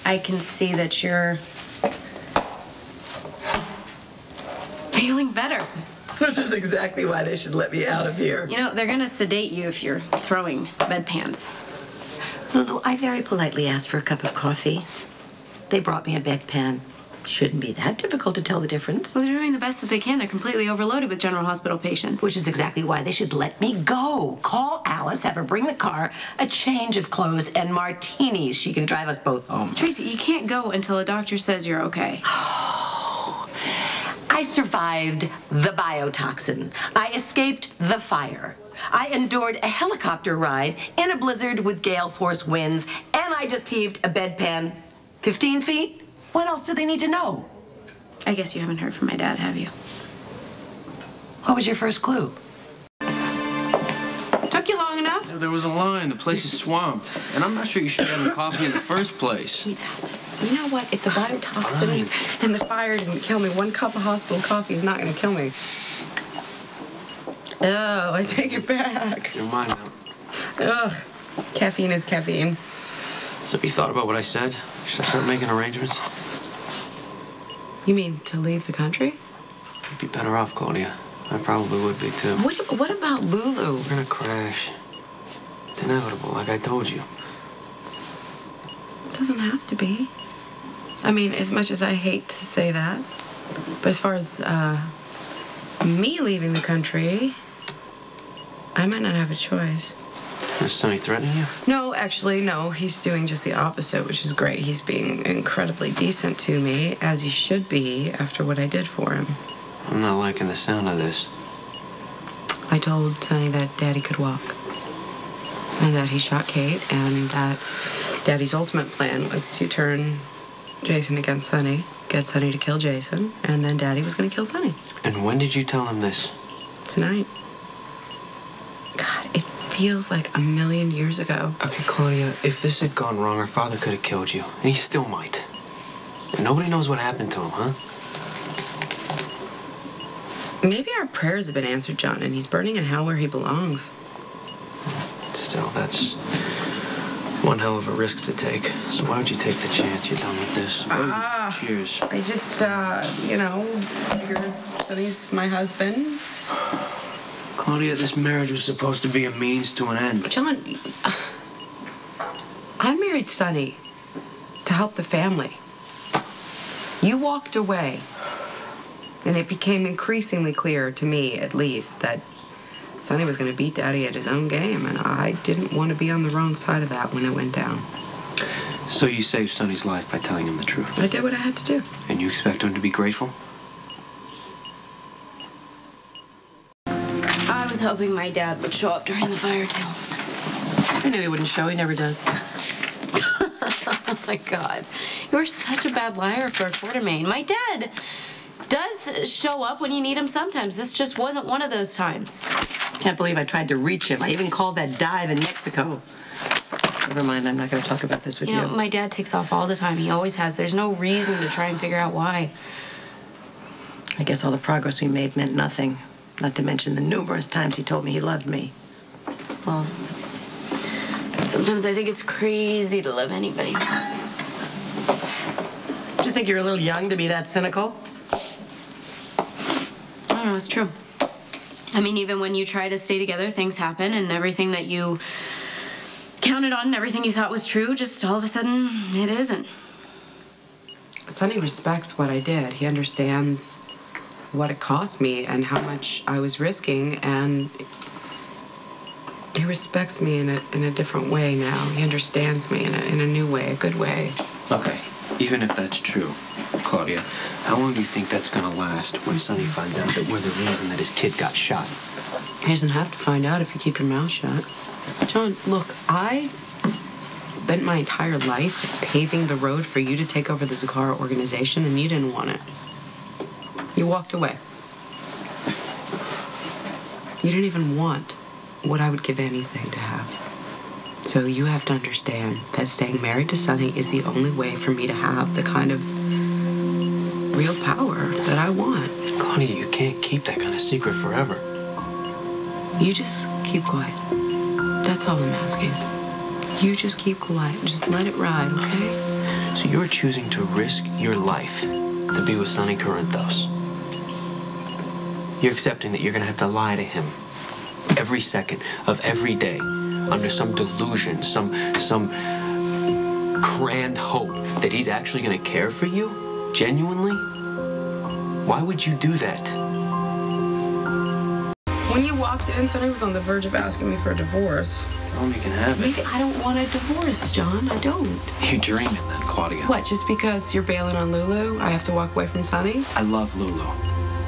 I can see that you're feeling better. Which is exactly why they should let me out of here. You know, they're gonna sedate you if you're throwing bedpans. Lulu, I very politely asked for a cup of coffee. They brought me a bedpan. Shouldn't be that difficult to tell the difference. Well, they're doing the best that they can. They're completely overloaded with General Hospital patients. Which is exactly why they should let me go. Call Alice, have her bring the car, a change of clothes, and martinis. She can drive us both home. Tracy, you can't go until a doctor says you're okay. I survived the biotoxin. I escaped the fire. I endured a helicopter ride in a blizzard with gale force winds, and I just heaved a bedpan 15 feet. What else do they need to know? I guess you haven't heard from my dad, have you? What was your first clue? Took you long enough? There was a line. The place is swamped. And I'm not sure you should have the coffee in the first place. Give me that. You know what? If the biotoxin and the fire didn't kill me, 1 cup of hospital coffee is not going to kill me. Oh, I take it back. You're mine now. Ugh. Caffeine is caffeine. So you thought about what I said? Should I start making arrangements? You mean to leave the country? You'd be better off, Claudia. I probably would be, too. What about Lulu? We're gonna crash. It's inevitable, like I told you. It doesn't have to be. I mean, as much as I hate to say that, but as far as me leaving the country, I might not have a choice. Is Sonny threatening you? No, actually, no. He's doing just the opposite, which is great. He's being incredibly decent to me, as he should be after what I did for him. I'm not liking the sound of this. I told Sonny that Daddy could walk, and that he shot Kate, and that Daddy's ultimate plan was to turn Jason against Sonny, get Sonny to kill Jason, and then Daddy was going to kill Sonny. And when did you tell him this? Tonight. God, it feels like a million years ago. Okay, Claudia, if this had gone wrong, our father could have killed you, and he still might. And nobody knows what happened to him, huh? Maybe our prayers have been answered, John, and he's burning in hell where he belongs. Still, that's one hell of a risk to take. So why don't you take the chance? You're done with this. Cheers. I just, you know, figured Sonny's my husband. Claudia, this marriage was supposed to be a means to an end. John, I married Sonny to help the family. You walked away, and it became increasingly clear to me, at least, that Sonny was going to beat Daddy at his own game, and I didn't want to be on the wrong side of that when it went down. So you saved Sonny's life by telling him the truth? I did what I had to do. And you expect him to be grateful? I was hoping my dad would show up during the fire, too. I knew he wouldn't show. He never does. Oh, my God. You're such a bad liar for a Quartermain. My dad does show up when you need him sometimes. This just wasn't one of those times. Can't believe I tried to reach him. I even called that dive in Mexico. Never mind, I'm not going to talk about this with you. You know, my dad takes off all the time. He always has. There's no reason to try and figure out why. I guess all the progress we made meant nothing. Not to mention the numerous times he told me he loved me. Well, sometimes I think it's crazy to love anybody. Do you think you're a little young to be that cynical? I don't know, it's true. I mean, even when you try to stay together, things happen, and everything that you counted on and everything you thought was true, just all of a sudden, it isn't. Sonny respects what I did. He understands what it cost me and how much I was risking, and he respects me in a different way now. He understands me in a new way, a good way. Okay, even if that's true, Claudia, how long do you think that's gonna last when Sonny finds out that we're the reason that his kid got shot? He doesn't have to find out if you keep your mouth shut. John, look, I spent my entire life paving the road for you to take over the Zakara organization, and you didn't want it. You walked away. You didn't even want what I would give anything to have. So you have to understand that staying married to Sonny is the only way for me to have the kind of real power that I want. Claudia, you can't keep that kind of secret forever. You just keep quiet. That's all I'm asking. You just keep quiet. Just let it ride, okay? So you're choosing to risk your life to be with Sonny Corinthos. You're accepting that you're gonna have to lie to him every second of every day under some delusion, some grand hope that he's actually gonna care for you, genuinely? Why would you do that? When you walked in, Sonny was on the verge of asking me for a divorce. Tell him you can have it. Maybe I don't want a divorce, John. I don't. You're dreaming then, Claudia. What, just because you're bailing on Lulu, I have to walk away from Sonny? I love Lulu,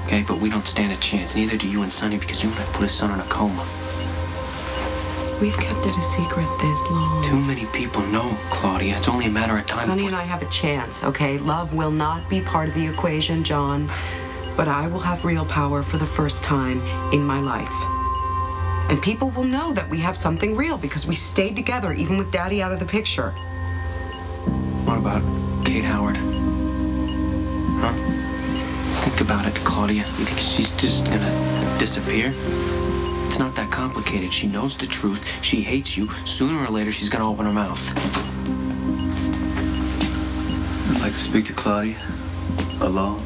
okay? But we don't stand a chance. Neither do you and Sonny, because you and I put his son in a coma. We've kept it a secret this long. Too many people know, Claudia. It's only a matter of time. Sonny and I have a chance, okay? Love will not be part of the equation, John. But I will have real power for the first time in my life. And people will know that we have something real because we stayed together even with Daddy out of the picture. What about Kate Howard? Huh? Think about it, Claudia. You think she's just gonna disappear? It's not that complicated. She knows the truth. She hates you. Sooner or later, she's gonna open her mouth. I'd like to speak to Claudia. Alone.